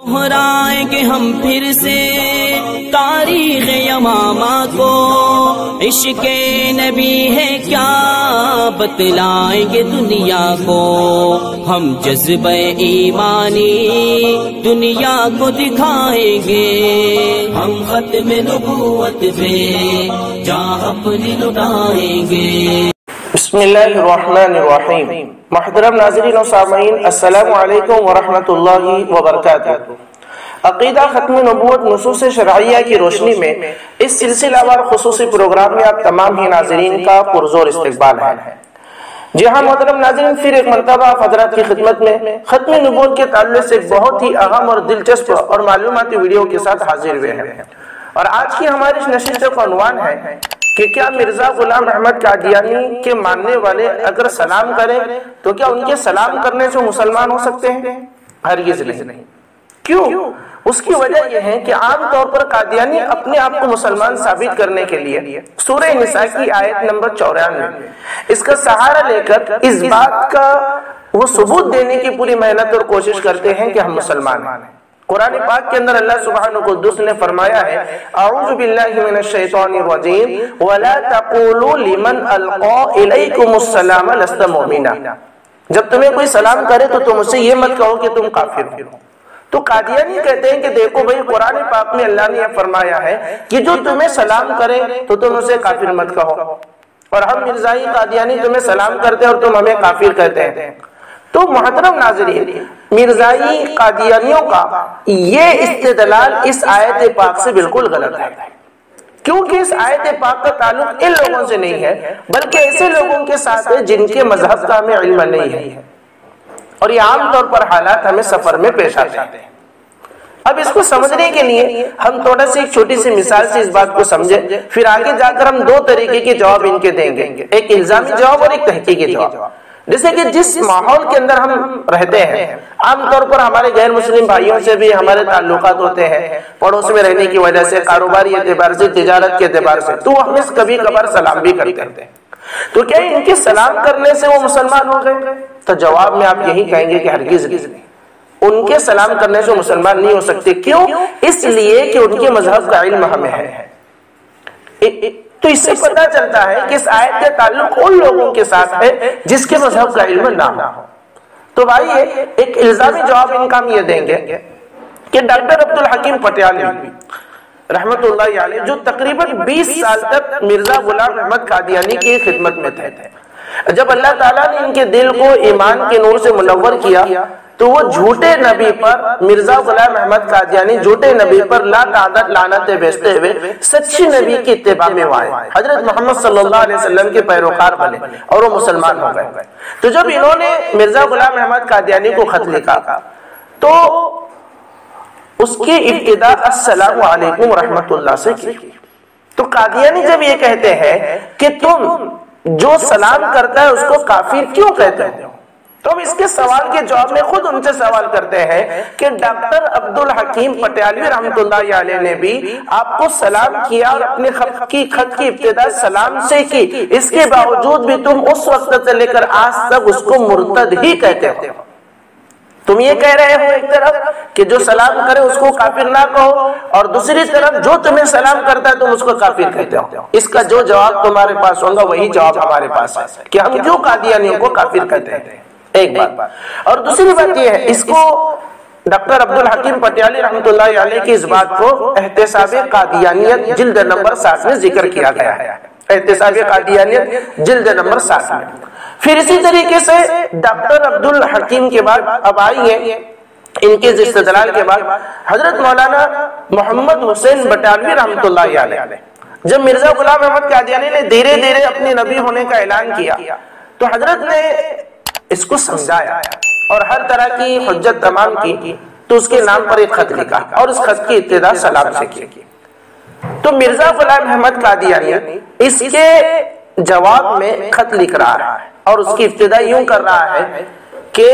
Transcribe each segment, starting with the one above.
دہرائیں گے ہم پھر سے تاریخ یمامہ کو، عشق نبی ہے کیا بتلائیں گے دنیا کو، ہم جذبہ ایمانی دنیا کو دکھائیں گے، ہم ختم نبوت پہ جان اپنی لٹائیں گے۔ بسم اللہ الرحمن الرحیم۔ محترم ناظرین و سامعین، السلام علیکم ورحمۃ اللہ وبرکاتہ۔ عقیدہ ختم نبوت نصوص شرعیہ کی روشنی میں اس سلسلہ وار خصوصی پروگرام میں آپ تمام ہی ناظرین کا پرزور استقبال ہے۔ جی ہاں محترم ناظرین، پھر ایک مرتبہ آپ حضرات کی خدمت میں ختم نبوت کے تعلق سے ایک بہت ہی اہم اور دلچسپ اور معلوماتی ویڈیو کے ساتھ حاضر ہوئے ہیں، اور آج کی ہماری نشست کا عنوان ہے کہ کیا مرزا غلام احمد قادیانی کے ماننے والے اگر سلام کریں تو کیا ان کے سلام کرنے سے مسلمان ہو سکتے ہیں؟ ہرگز نہیں۔ کیوں؟ اس کی وجہ یہ ہے کہ عام طور پر قادیانی اپنے آپ کو مسلمان ثابت کرنے کے لیے سورہ نساء کی آیت نمبر 94 اس کا سہارا لے کر اس بات کا وہ ثبوت دینے کی پوری محنت اور کوشش کرتے ہیں کہ ہم مسلمان ہیں۔ قرآن پاک کے اندر اللہ سبحانہ قدوس نے فرمایا ہے، اعوذ باللہ من الشیطان الرجیم وَلَا تَقُولُوا لِمَنْ أَلْقَى إِلَيْكُمُ السَّلَامَ لَسْتَ مُؤْمِنًا۔ جب تمہیں کوئی سلام کرے تو تم اسے یہ مت کہو کہ تم کافر ہو۔ تو قادیانی کہتے ہیں کہ دیکھو بھائی، قرآن پاک میں اللہ نے یہ فرمایا ہے کہ جو تمہیں سلام کرے تو تم اسے کافر مت کہو، اور ہم مرزائی قادیانی تمہیں سلام کرتے ہیں اور تم ہمیں کافر کہتے ہیں۔ تو محترم ناظرین، مرزائی قادیانیوں کا یہ استدلال اس آیت پاک سے بالکل غلط ہے، کیونکہ اس آیت پاک کا تعلق ان لوگوں سے نہیں ہے بلکہ ایسے لوگوں کے ساتھ ہے جن کے مذہب کا ہمیں علم نہیں ہے، اور یہ عام طور پر حالات ہمیں سفر میں پیش آتے ہیں۔ اب اس کو سمجھنے کے لیے ہم تھوڑا سی ایک چھوٹی سی مثال سے اس بات کو سمجھیں، پھر آگے جا کر ہم دو طریقے کے جواب ان کے دیں گے، ایک الزامی جواب اور ایک تحقیقی جواب۔ جیسے کہ جس ماحول کے اندر ہم رہتے ہیں، عام طور پر ہمارے غیر مسلم بھائیوں سے بھی ہمارے تعلقات ہوتے ہیں، پڑوس میں رہنے کی وجہ سے، کاروباری اعتبار سے، تجارت کے اعتبار سے، تو ہم اس کبھی کبھار سلام بھی کرتے ہیں۔ تو کیا ان کے سلام کرنے سے وہ مسلمان ہو گئے؟ تو جواب میں آپ یہی کہیں گے کہ ہرگز نہیں، ان کے سلام کرنے سے مسلمان نہیں ہو سکتے۔ کیوں؟ اس لیے کہ ان کے مذہب کا علم ہمیں ہے۔ تو اس سے پتہ چلتا ہے کہ اس آیت کا تعلق ان لوگوں کے ساتھ ہے جس کے مذہب کا علم نہ ہو۔ تو بھائی ایک الزامی جواب ان کا ہم یہ دیں گے کہ ڈاکٹر عبدالحکیم پٹیالی رحمت اللہ علیہ، جو تقریباً 20 سال تک مرزا غلام احمد قادیانی کی خدمت میں تھے، جب اللہ تعالیٰ نے ان کے دل کو ایمان کے نور سے منور کیا تو وہ جھوٹے نبی پر، مرزا غلام احمد قادیانی جھوٹے نبی پر لا تعداد لعنتیں بیچتے ہوئے سچی نبی کی اتباع میں آئے، حضرت محمد صلی اللہ علیہ وسلم کے پیروکار بنے اور وہ مسلمان ہو گئے۔ تو جب انہوں نے مرزا غلام احمد قادیانی کو خط لکھا تو اس کی ابتدا السلام علیکم ورحمۃ اللہ سے کی۔ تو قادیانی جب یہ کہتے ہیں کہ تم جو سلام کرتا ہے اس کو کافر کیوں کہتے ہو، تو ہم اس کے سوال کے جواب میں خود ان سے سوال کرتے ہیں کہ ڈاکٹر عبدالحکیم پٹیالی رحمۃ اللہ علیہ نے بھی آپ کو سلام کیا اور اپنے خط کی ابتدا سلام سے کی، اس کے باوجود بھی تم اس وقت سے لے کر آج تک اس کو مرتد ہی کہتے ہو۔ تم یہ کہہ رہے ہو ایک طرف کہ جو سلام کرے اس کو کافر نہ کہو، اور دوسری طرف جو تمہیں سلام کرتا ہے تم اس کو کافر کہتے ہو۔ اس کا جو جواب تمہارے پاس ہوگا وہی جواب ہمارے پاس ہے کہ ہم کیوں قادیانیوں کو کافر کہتے ہیں، ایک بات۔ اور دوسری بات یہ ہے، اس کو ڈاکٹر عبدالحکیم پٹیالی رحمۃ اللہ علیہ کی اس بات کو احتساب قادیانیت جلد نمبر 7 میں ذکر کیا گیا ہے، احتساب قادیانیت جلد نمبر 7 میں۔ پھر اسی طریقے سے ڈاکٹر عبدالحکیم کے بعد اب آئیے ان کے استدلال کے بعد حضرت مولانا محمد حسین بٹالوی رحمۃ اللہ علیہ، جب مرزا غلام احمد قادیانی نے دھیرے دھیرے اپنے نبی ہونے کا اعلان کیا تو حضرت نے اس کو سمجھایا اور ہر طرح کی حجت تمام کی، تو اس کے نام پر ایک خط لکھا اور اس خط کی ابتدا سلام سے کی۔ تو مرزا غلام احمد قادیانی اس کے جواب میں خط لکھ رہا ہے اور اس کی ابتدا یوں کر رہا ہے کہ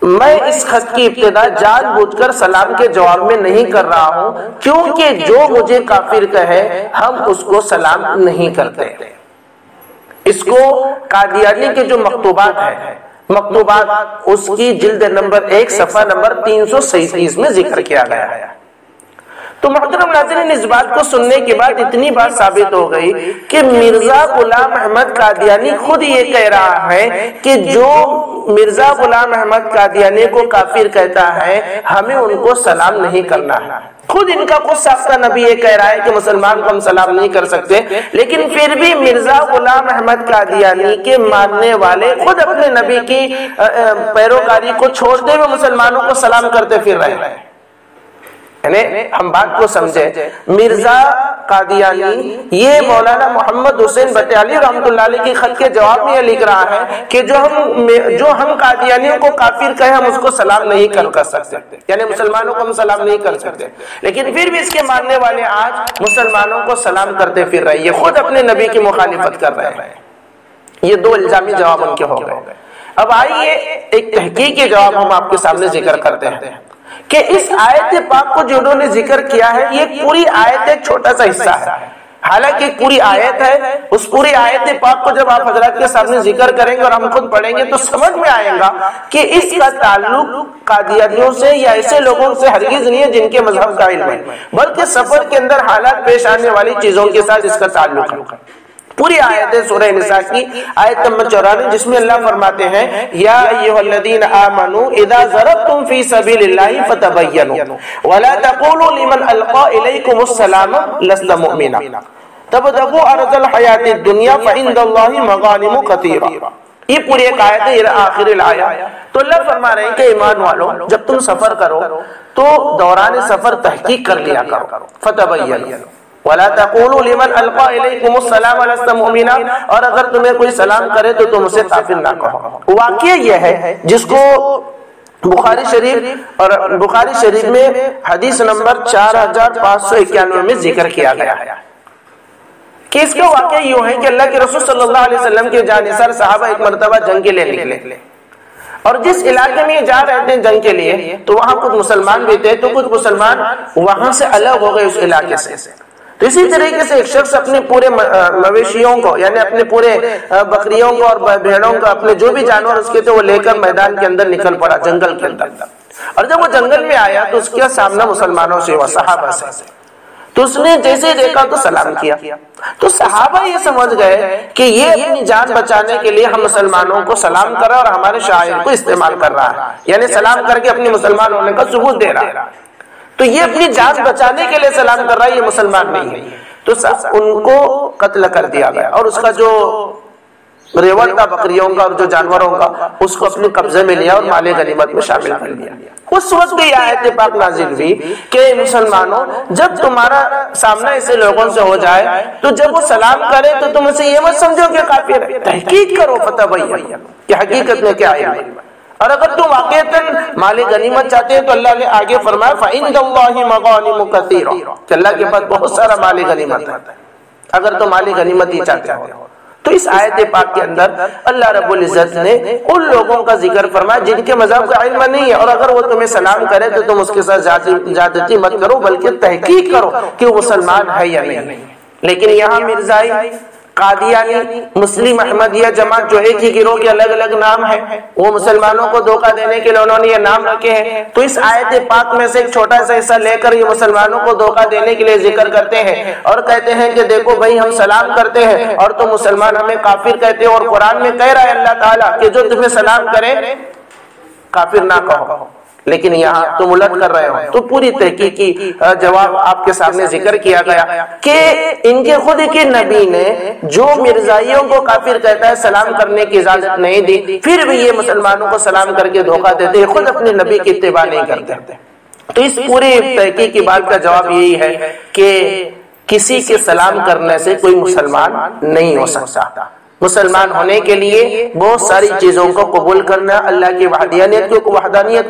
میں اس خط کی ابتدا جان بوجھ کر سلام کے جواب میں نہیں کر رہا ہوں، کیونکہ جو مجھے کافر کہے ہم اس کو سلام نہیں کرتے۔ اس کو قادیانی کے جو مکتوبات ہیں مکتوبات اس کی جلد نمبر 1 صفحہ نمبر 337 میں ذکر کیا گیا ہے۔ تو محترم ناظرین، اس بات کو سننے کے بعد اتنی بات ثابت ہو گئی کہ مرزا غلام احمد قادیانی خود یہ کہہ رہا ہے کہ جو مرزا غلام احمد قادیانی کو کافر کہتا ہے ہمیں ان کو سلام نہیں کرنا ہے۔ خود ان کا خود ساختہ نبی یہ کہہ رہا ہے کہ مسلمان کو ہم سلام نہیں کر سکتے، لیکن پھر بھی مرزا غلام احمد قادیانی کے ماننے والے خود اپنے نبی کی پیروکاری کو چھوڑتے ہوئے مسلمانوں کو سلام کرتے پھر رہے ہیں۔ یعنی ہم بات کو سمجھیں، مرزا قادیانی یہ مولانا محمد حسین بٹیالی رحمۃ اللہ علیہ کی خط کے جواب میں یہ لکھ رہا ہے کہ جو ہم قادیانیوں کو کافر کہیں ہم اس کو سلام نہیں کر سکتے، یعنی مسلمانوں کو ہم سلام نہیں کر سکتے، لیکن پھر بھی اس کے ماننے والے آج مسلمانوں کو سلام کرتے پھر رہے، یہ خود اپنے نبی کی مخالفت کر رہے ہیں۔ یہ دو الزامی جواب ان کے ہو گئے۔ اب آئیے ایک تحقیقی جواب ہم آپ کے سامنے ذکر کرتے ہیں کہ اس آیت پاک کو جو انہوں نے ذکر کیا ہے یہ پوری آیت ایک چھوٹا سا حصہ ہے، حالانکہ ایک پوری آیت ہے۔ اس پوری آیت پاک کو جب آپ حضرات کے سامنے ذکر کریں گے اور ہم خود پڑھیں گے تو سمجھ میں آئے گا کہ اس کا تعلق قادیانیوں سے یا ایسے لوگوں سے ہرگز نہیں ہے جن کے مذہب کا علم ہے، بلکہ سفر کے اندر حالات پیش آنے والی چیزوں کے ساتھ اس کا تعلق ہے۔ پوری آیت ہے سورہ نساء کی آیت نمبر 94 جس میں اللہ فرماتے ہیں یا ایھا الذین آمنوا اذا ضربتم فی سبیل اللہ فتبینوا ولا تقولوا لمن القى الیکم السلام لست مؤمنا تبتغوا عرض الحیاۃ الدنیا فعند اللہ مغانم کثیرہ۔ یہ پوری ایک آیت ہے، یہ آخر الآیہ۔ تو اللہ فرما رہے ہیں کہ ایمان والوں جب تم سفر کرو تو دوران سفر تحقیق کر لیا کرو، فتبینوا وَلَا تَقُولُوا لِمَنْ أَلْقَى إِلَيْكُمُ السَّلَامَ لَسْتَ مُؤْمِنًا، اور اگر تمہیں کوئی سلام کرے تو تم اسے کافر نہ کہو۔ واقعہ یہ ہے جس کو بخاری شریف میں حدیث نمبر 4591 میں ذکر کیا گیا ہے کہ اس کا واقعہ یوں ہے کہ اللہ کے رسول صلی اللہ علیہ وسلم کے جانثار صحابہ ایک مرتبہ جنگ کے لیے نکلے، اور جس علاقے میں جا رہے تھے جنگ کے لیے تو وہاں کچھ مسلمان بھی تھے، تو کچھ مسلمان وہاں سے الگ ہو گئے اس علاقے سے۔ تو اسی طریقے سے ایک شخص اپنے پورے مویشیوں کو یعنی اپنے پورے بکریوں کو اور بھیڑوں کو، اپنے جو بھی جانور اس کے تھے وہ لے کر میدان کے اندر نکل پڑا، جنگل کے اندر۔ اور جب وہ جنگل میں آیا تو اس کا سامنا مسلمانوں سے ہوا، صحابہ سے، تو اس نے جیسے دیکھا تو سلام کیا۔ تو صحابہ یہ سمجھ گئے کہ یہ اپنی جان بچانے کے لیے ہم مسلمانوں کو سلام کر رہا ہے اور ہمارے شاعر کو استعمال کر رہا ہے، یعنی سلام کر کے اپنے مسلمان ہونے کا ثبوت دے رہا ہے۔ تو یہ اپنی جان بچانے کے لیے سلام کر رہا ہے، یہ مسلمان نہیں ہے۔ تو ان کو قتل کر دیا گیا اور اس کا جو ریوڑ تھا بکریوں کا اور جو جانوروں کا اس کو اپنے قبضے میں لیا اور مال غنیمت میں شامل کر لیا۔ اس وقت یہ آیت پاک نازل ہوئی کہ مسلمانوں جب تمہارا سامنا ایسے لوگوں سے ہو جائے تو جب وہ سلام کرے تو تم اسے یہ مت سمجھو کہ کافر ہے، تحقیق کرو فتبینوا کہ حقیقت میں کیا ہے۔ اور اگر تم واقعتاً مال غنیمت چاہتے ہیں تو اللہ نے آگے فرمایا فَعِندَ اللَّهِ مَغَانِمُ كَثِيرَةٌ کہ اللہ کے پاس بہت سارا مال غنیمت ہے اگر تم مال غنیمت ہی چاہتے ہو۔ تو اس آیت پاک کے اندر اللہ رب العزت نے ان لوگوں کا ذکر فرمایا جن کے مذہب کا علم نہیں ہے، اور اگر وہ تمہیں سلام کرے تو تم اس کے ساتھ زیادتی مت کرو بلکہ تحقیق کرو کہ وہ مسلمان ہے یا نہیں۔ لیکن یہاں مرزائی، قادیانی، مسلم احمدیہ جماعت جو ایک ہی گروہ کے الگ الگ نام ہیں، وہ مسلمانوں کو دھوکہ دینے کے لیے انہوں نے یہ نام رکھے ہیں۔ تو اس آیت پاک میں سے ایک چھوٹا سا حصہ لے کر یہ مسلمانوں کو دھوکہ دینے کے لیے ذکر کرتے ہیں اور کہتے ہیں کہ دیکھو بھائی ہم سلام کرتے ہیں اور تو مسلمان ہمیں کافر کہتے ہیں، اور قرآن میں کہہ رہا ہے اللہ تعالیٰ کہ جو تمہیں سلام کرے کافر نہ کہو، لیکن یہاں تم الٹ کر رہے ہو۔ تو پوری تحقیقی جواب آپ کے سامنے ذکر کیا گیا کہ ان کے خود کے نبی نے جو مرزائیوں کو کافر کہتا ہے سلام کرنے کی اجازت نہیں دی، پھر بھی یہ مسلمانوں کو سلام کر کے دھوکہ دیتے ہیں، خود اپنے نبی کی اتباع نہیں کرتے۔ تو اس پوری تحقیقی بات کا جواب یہی ہے کہ کسی کے سلام کرنے سے کوئی مسلمان نہیں ہو سکتا۔ مسلمان ہونے کے لیے بہت ساری چیزوں کو قبول کرنا، اللہ کی وحدانیت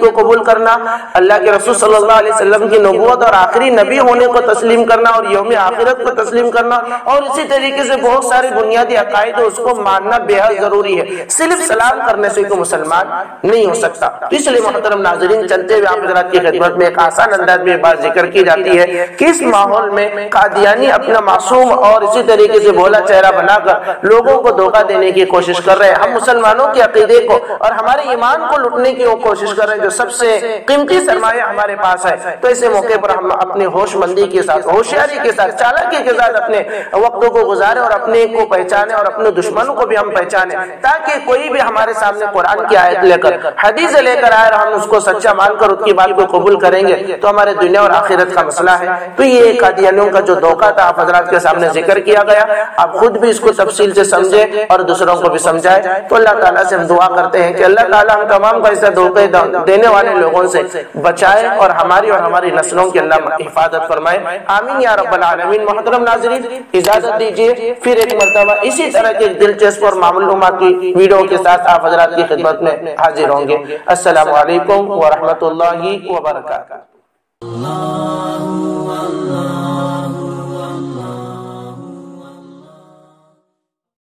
کو قبول کرنا، اللہ کے رسول صلی اللہ علیہ وسلم کی نبوت اور آخری نبی ہونے کو تسلیم کرنا اور یوم آخرت کو تسلیم کرنا، اور اسی طریقے سے بہت سارے بنیادی عقائد اس کو ماننا بے حد ضروری ہے۔ صرف سلام کرنے سے کوئی مسلمان نہیں ہو سکتا۔ اس لیے محترم ناظرین چلتے ہوئے آپ حضرات کی خدمت میں ایک آسان انداز میں بات ذکر کی جاتی ہے کہ اس ماحول میں قادیانی اپنا معصوم اور اسی طریقے سے بھولا چہرہ بنا کر لوگوں کو دھوکہ دینے کی کوشش کر رہے ہیں، ہم مسلمانوں کے عقیدے کو اور ہمارے ایمان کو لوٹنے کی وہ کوشش کر رہے ہیں جو سب سے قیمتی سرمایہ ہمارے پاس ہے۔ تو ایسے موقع پر ہم اپنی ہوش مندی کے ساتھ، ہوشیاری کے ساتھ، چالاکی کے ساتھ اپنے وقتوں کو گزاریں اور اپنے کو پہچانے اور اپنے دشمنوں کو بھی ہم پہچانے، تاکہ کوئی بھی ہمارے سامنے قرآن کی آیت لے کر، حدیث لے کر آئے اور ہم اس کو سچا مان کر اس کی بات کو قبول کریں گے تو ہمارے دنیا اور آخرت کا مسئلہ ہے۔ تو یہ قادیانیوں کا جو دھوکہ تھا آپ حضرات کے سامنے ذکر کیا گیا، آپ خود بھی اس کو تفصیل سے سمجھے اور دوسروں کو بھی سمجھائے۔ تو اللہ تعالیٰ سے ہم دعا کرتے ہیں کہ اللہ تعالیٰ ہم تمام کو ایسے دھوکے دینے والے لوگوں سے بچائے اور ہماری نسلوں کی اللہ حفاظت فرمائے، آمین یا رب العالمین۔ محترم ناظرین، اجازت دیجیے پھر ایک مرتبہ اسی طرح کے دلچسپ اور معلومات کی ویڈیو کے ساتھ آپ حضرات کی خدمت میں حاضر ہوں گے۔ السلام علیکم ورحمۃ اللہ وبرکاتہ۔